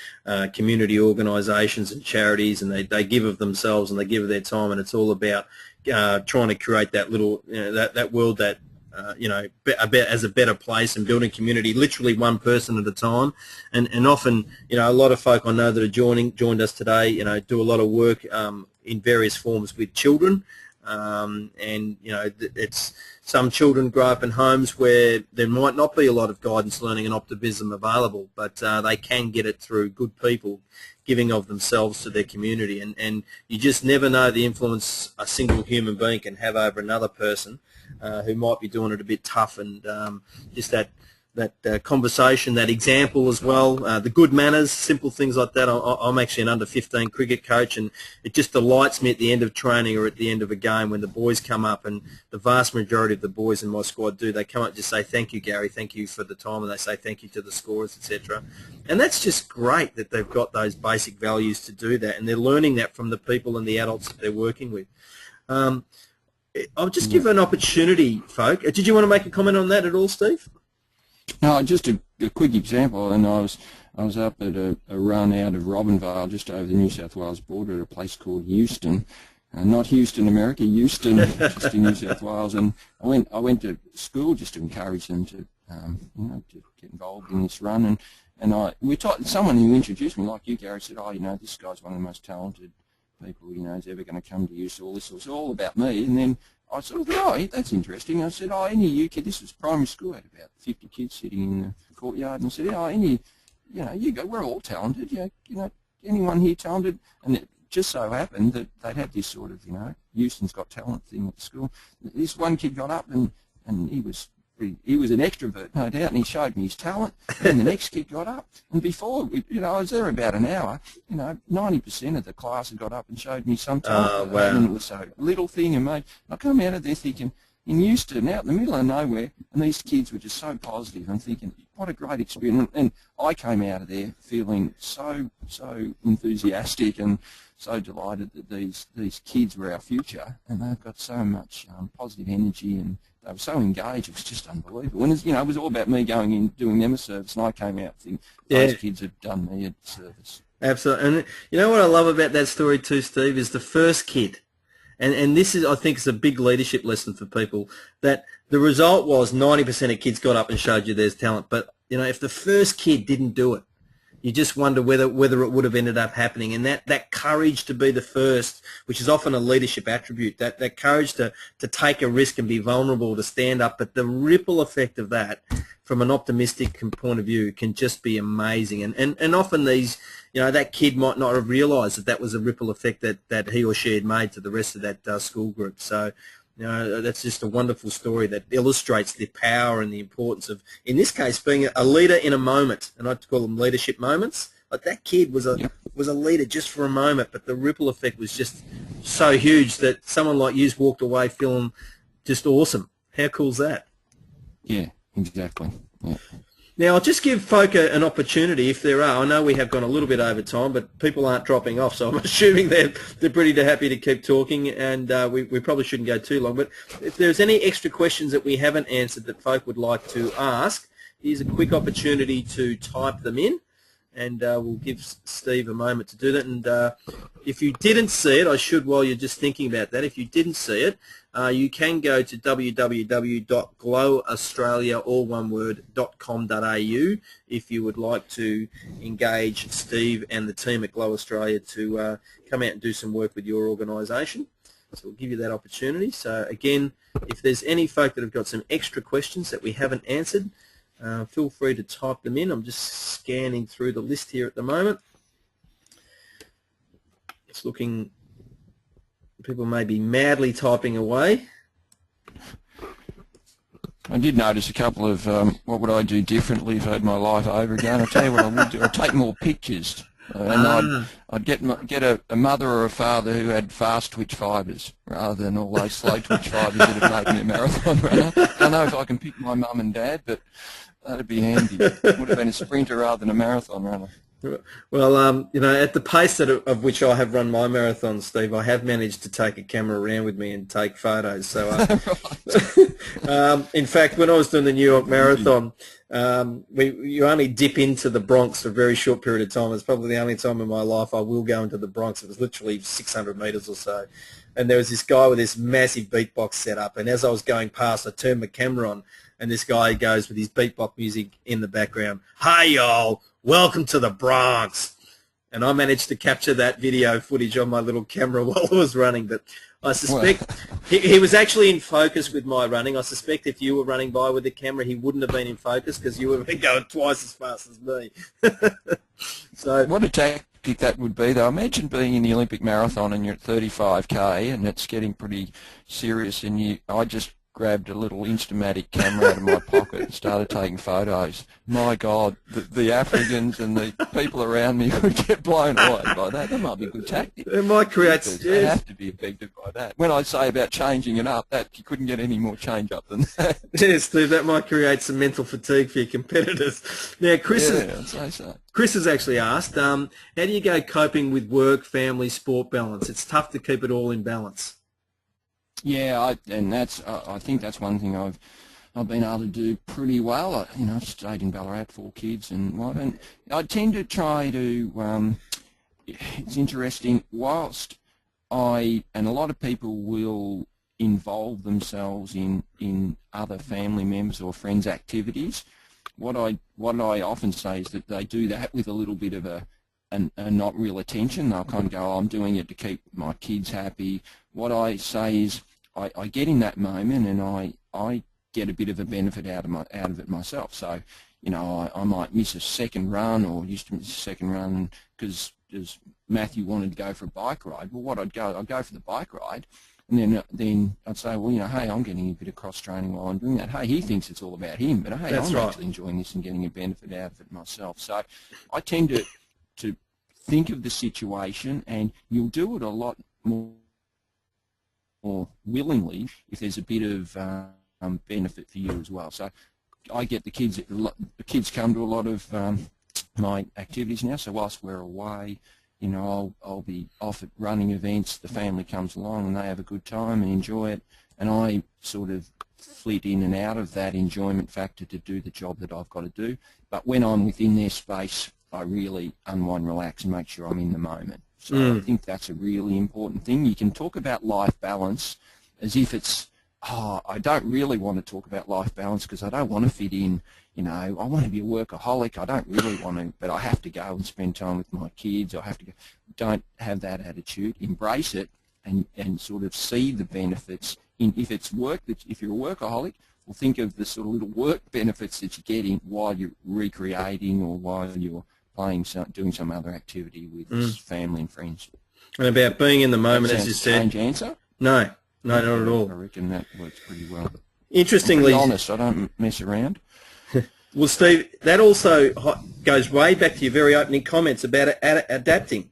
community organisations and charities, and they give of themselves and they give of their time, and it's all about trying to create that little, that world that, as a better place and building community, literally one person at a time. And often, a lot of folk I know that are joined us today, do a lot of work in various forms with children. It's some children grow up in homes where there might not be a lot of guidance, learning and optimism available, but they can get it through good people giving of themselves to their community. And you just never know the influence a single human being can have over another person who might be doing it a bit tough, and just that conversation, that example as well, the good manners, simple things like that. I'm actually an under-15 cricket coach, and it just delights me at the end of training or at the end of a game when the boys come up, and the vast majority of the boys in my squad they come up and just say, thank you, Gary, thank you for the time, and they say thank you to the scorers, etc. And that's just great that they've got those basic values to do that, and they're learning that from the people and the adults that they're working with. I'll just give an opportunity, folk. Did you want to make a comment on that at all, Steve? No, just a quick example, and I was up at a run out of Robinvale, just over the New South Wales border, at a place called Euston, not Houston, America, Euston, just in New South Wales, and I went to school just to encourage them to to get involved in this run, and someone who introduced me, like you, Gary, said, this guy's one of the most talented people is ever going to come to you, so all this was all about me. And then I sort of thought, that's interesting. I said, any of you kids, this was primary school, I had about 50 kids sitting in the courtyard, and I said, you go, we're all talented, anyone here talented? And it just so happened that they'd had this sort of, Houston's Got Talent thing at the school. This one kid got up and he was an extrovert, no doubt, and he showed me his talent. And the next kid got up, and before, I was there about an hour, 90% of the class had got up and showed me some talent. Oh, wow. And it was a little thing, and mate, I come out of there thinking, in Euston, out in the middle of nowhere, and these kids were just so positive. I'm thinking, what a great experience. And I came out of there feeling so enthusiastic and so delighted that these kids were our future, and they've got so much positive energy, and they were so engaged. It was just unbelievable. And it was all about me going in, doing them a service, and I came out thinking, those kids have done me a service. Absolutely. And you know what I love about that story too, Steve, is the first kid. And this is, I think, is a big leadership lesson for people, that the result was 90% of kids got up and showed you there's talent. But, if the first kid didn't do it, you just wonder whether it would have ended up happening. And that courage to be the first, which is often a leadership attribute, that courage to take a risk and be vulnerable, to stand up, but the ripple effect of that from an optimistic point of view can just be amazing. And often these, that kid might not have realised that was a ripple effect that he or she had made to the rest of that school group. So, that's just a wonderful story that illustrates the power and the importance of, in this case, being a leader in a moment. And I call them leadership moments. Like that kid was a leader just for a moment, but the ripple effect was just so huge that someone like you walked away feeling just awesome. How cool's that? Yeah, exactly. Yeah. Now, I'll just give folk an opportunity, if there are. I know we have gone a little bit over time, but people aren't dropping off, so I'm assuming they're pretty happy to keep talking, and we probably shouldn't go too long. But if there's any extra questions that we haven't answered that folk would like to ask, here's a quick opportunity to type them in, and we'll give Steve a moment to do that. And if you didn't see it, I should, while you're just thinking about that, if you didn't see it, you can go to www.glowaustralia.com.au if you would like to engage Steve and the team at Glow Australia to come out and do some work with your organisation. So we'll give you that opportunity. So again, if there's any folk that have got some extra questions that we haven't answered, feel free to type them in. I'm just scanning through the list here at the moment. It's looking... People may be madly typing away. I did notice a couple of what would I do differently if I had my life over again. I'll tell you what I would do. I'd take more pictures. And I'd get a mother or a father who had fast twitch fibres rather than all those slow twitch fibres that have made me a marathon runner. I don't know if I can pick my mum and dad, but that'd be handy. Would have been a sprinter rather than a marathon runner. Well, at the pace of which I have run my marathon, Steve, I have managed to take a camera around with me and take photos. So, in fact, when I was doing the New York Marathon, you only dip into the Bronx for a very short period of time. It's probably the only time in my life I will go into the Bronx. It was literally 600 metres or so. And there was this guy with this massive beatbox set up. And as I was going past, I turned my camera on, and this guy goes with his beatbox music in the background. Hey, y'all. Welcome to the Bronx. And I managed to capture that video footage on my little camera while I was running. But I suspect he was actually in focus with my running. I suspect if you were running by with the camera, he wouldn't have been in focus because you would have been going twice as fast as me. So what a tactic that would be, though. Imagine being in the Olympic marathon and you're at 35k and it's getting pretty serious, and I just grabbed a little Instamatic camera out of my pocket and started taking photos. My God, the Africans and the people around me would get blown away by that. That might be a good tactic. It might create... They have to be affected by that. When I say about changing it up, that you couldn't get any more change up than that. Yeah, Steve, that might create some mental fatigue for your competitors. Now, Chris has actually asked, how do you go coping with work, family, sport balance? It's tough to keep it all in balance. Yeah, I think that's one thing I've been able to do pretty well. I've stayed in Ballarat, 4 kids, and I tend to try to. It's interesting. Whilst and a lot of people will involve themselves in other family members or friends' activities, what I often say is that they do that with a little bit of a not real attention. They'll kind of go, I'm doing it to keep my kids happy. What I say is I get in that moment and I get a bit of a benefit out of it myself. So, I might miss a second run, or used to miss a second run because Matthew wanted to go for a bike ride. Well, I'd go for the bike ride, and then I'd say, well, hey, I'm getting a bit of cross training while I'm doing that. Hey, he thinks it's all about him, but hey, I'm actually enjoying this and getting a benefit out of it myself. So I tend to think of the situation, and you'll do it a lot more willingly if there's a bit of benefit for you as well. So I get the kids come to a lot of my activities now. So whilst we're away, I'll be off at running events. The family comes along and they have a good time and enjoy it, and I sort of flit in and out of that enjoyment factor to do the job that I've got to do. But when I'm within their space, I really unwind, relax, and make sure I'm in the moment. So I think that's a really important thing. You can talk about life balance as if it's, I don't really want to talk about life balance because I don't want to fit in. I want to be a workaholic. I don't really want to, but I have to go and spend time with my kids. I have to go. Don't have that attitude. Embrace it and sort of see the benefits. If it's work, if you're a workaholic, well, think of the sort of little work benefits that you're getting while you're recreating or while you're doing some other activity with family and friends. And about being in the moment, as you said. Strange answer? No, not at all. I reckon that works pretty well. Interestingly, to be honest, I don't mess around. Well, Steve, that also goes way back to your very opening comments about adapting.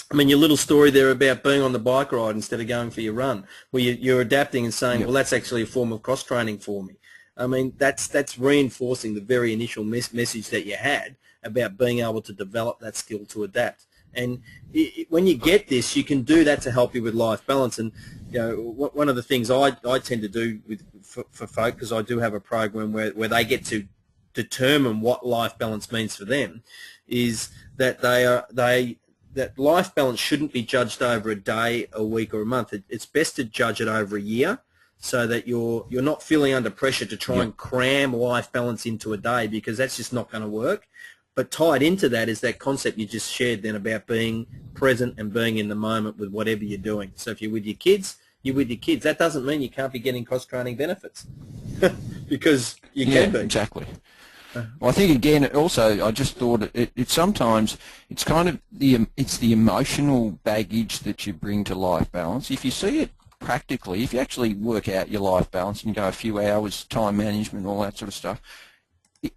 I mean, your little story there about being on the bike ride instead of going for your run, where you're adapting and saying, well, that's actually a form of cross-training for me. I mean, that's reinforcing the very initial message that you had about being able to develop that skill to adapt. And when you get this, you can do that to help you with life balance. And one of the things I tend to do for folk, because I do have a program where they get to determine what life balance means for them, is that that life balance shouldn't be judged over a day, a week, or a month. It's best to judge it over a year, so that you're not feeling under pressure to try and cram life balance into a day, because that's just not going to work. But tied into that is that concept you just shared then about being present and being in the moment with whatever you're doing. So if you're with your kids, you're with your kids. That doesn't mean you can't be getting cross-training benefits because you can be. Exactly. Well, I think again, also, I just thought it sometimes it's kind of it's the emotional baggage that you bring to life balance. If you see it practically, if you actually work out your life balance and you go a few hours, time management, all that sort of stuff,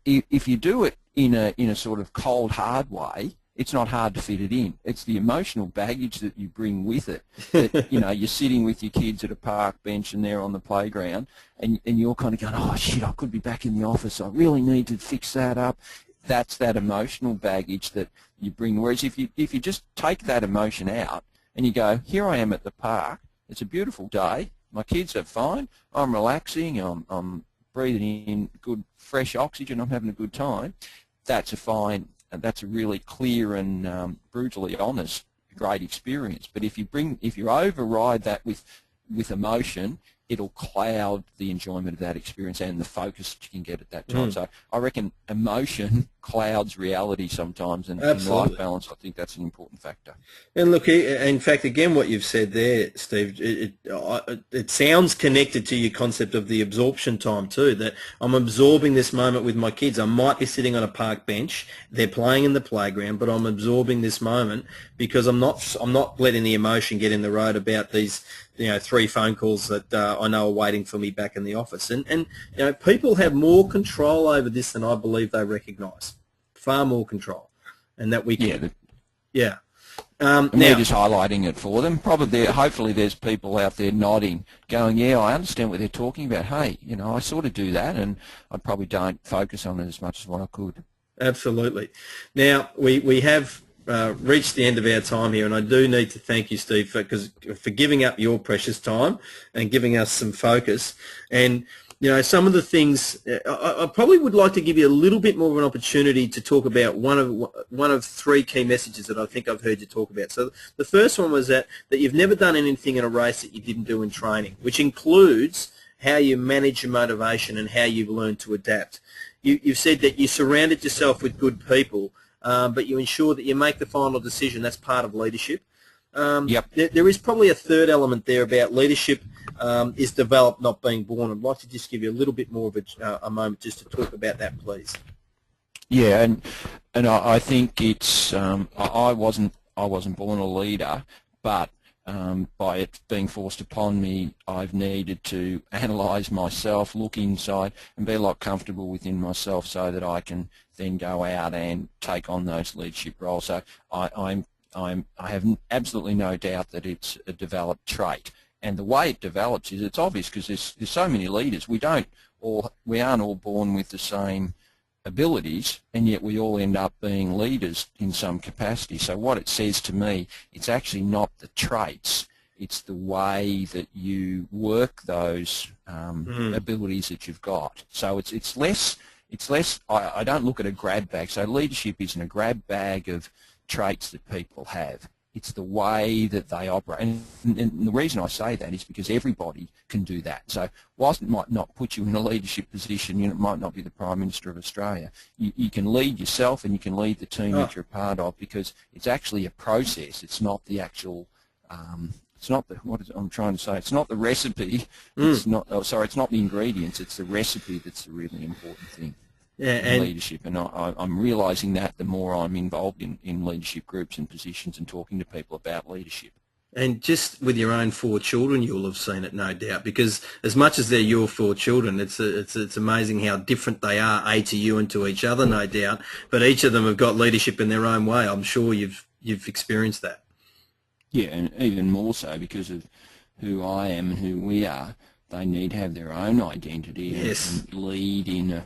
if you do it in a sort of cold, hard way, it's not hard to fit it in. It's the emotional baggage that you bring with it. That, you're sitting with your kids at a park bench and they're on the playground, and you're kind of going, oh shit, I could be back in the office. I really need to fix that up. that's that emotional baggage that you bring. Whereas if you just take that emotion out and you go, here I am at the park, it's a beautiful day, my kids are fine, I'm relaxing, I'm breathing in good fresh oxygen, I'm having a good time, that's a really clear and brutally honest, great experience. But if you override that with emotion, it'll cloud the enjoyment of that experience and the focus that you can get at that time. So I reckon emotion clouds reality sometimes, and in life balance, I think that's an important factor. And look, in fact, again, what you've said there, Steve, it sounds connected to your concept of the absorption time too, that I'm absorbing this moment with my kids. I might be sitting on a park bench, they're playing in the playground, but I'm absorbing this moment because I'm not letting the emotion get in the road about these 3 phone calls that I know are waiting for me back in the office. And people have more control over this than I believe they recognise. Far more control. And that we can... And we're just highlighting it for them. Probably, hopefully there's people out there nodding, going, yeah, I understand what they're talking about. Hey, I sort of do that, and I probably don't focus on it as much as what I could. Absolutely. Now, we have... reached the end of our time here, and I do need to thank you, Steve, for giving up your precious time and giving us some focus. And some of the things I probably would like to give you a little bit more of an opportunity to talk about one of 3 key messages that I think I've heard you talk about. So the first one was that you've never done anything in a race that you didn't do in training, which includes how you manage your motivation and how you've learned to adapt. You've said that you surrounded yourself with good people. But you ensure that you make the final decision. That's part of leadership. Yep. There is probably a third element there about leadership is developed, not being born. I'd like to just give you a little bit more of a moment just to talk about that, please. Yeah, and I think it's I wasn't born a leader, but by it being forced upon me, I've needed to analyse myself, look inside, and be a lot comfortable within myself so that I can then go out and take on those leadership roles. So I have absolutely no doubt that it's a developed trait. And the way it develops is it's obvious because there's so many leaders. We aren't all born with the same abilities, and yet we all end up being leaders in some capacity. So what it says to me, it's actually not the traits, it's the way that you work those abilities that you've got. So it's less, I don't look at a grab bag. So leadership isn't a grab bag of traits that people have. It's the way that they operate. And the reason I say that is because everybody can do that. So whilst it might not put you in a leadership position, it might not be the Prime Minister of Australia, you can lead yourself and you can lead the team that you're a part of, because it's actually a process. It's not the actual, it's not the recipe. It's not, it's not the ingredients. It's the recipe that's the really important thing. And leadership, and I'm realising that the more I'm involved in leadership groups and positions and talking to people about leadership. And just with your own 4 children, you'll have seen it, no doubt, because as much as they're your 4 children, it's amazing how different they are, to you and to each other, no doubt. But each of them have got leadership in their own way. I'm sure you've experienced that. Yeah, and even more so because of who I am and who we are. They need to have their own identity and lead in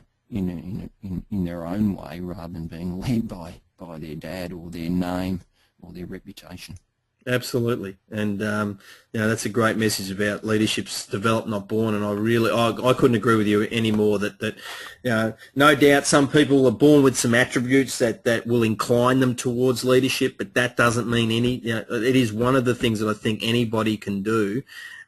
their own way, rather than being led by their dad or their name or their reputation. Absolutely, and that's a great message about leadership's developed, not born. And I couldn't agree with you any more. That no doubt some people are born with some attributes that will incline them towards leadership, but that doesn't mean it is one of the things that I think anybody can do.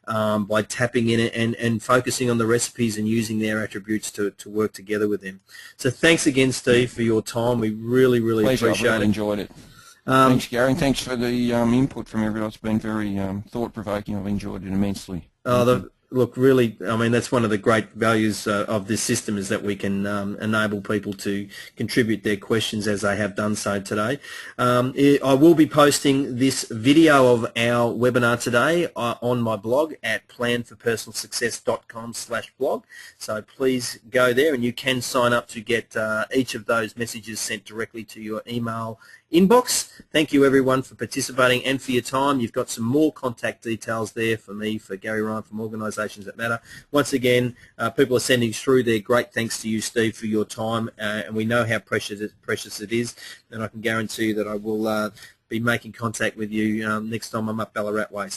By tapping in it and focusing on the recipes and using their attributes to work together with them. So thanks again, Steve, for your time. We really Pleasure. appreciate it. I really enjoyed it. Thanks, Gary, and thanks for the input from everyone. It's been very thought-provoking. I've enjoyed it immensely. Look, really, I mean, that's one of the great values of this system, is that we can enable people to contribute their questions as they have done so today. I will be posting this video of our webinar today on my blog at planforpersonalsuccess.com/blog. So please go there, and you can sign up to get each of those messages sent directly to your email inbox. Thank you everyone for participating and for your time. You've got some more contact details there for me, for Gary Ryan from Organisation Organisations That Matter. Once again, people are sending through their great thanks to you, Steve, for your time, and we know how precious it is, and I can guarantee that I will be making contact with you next time I'm up Ballarat way.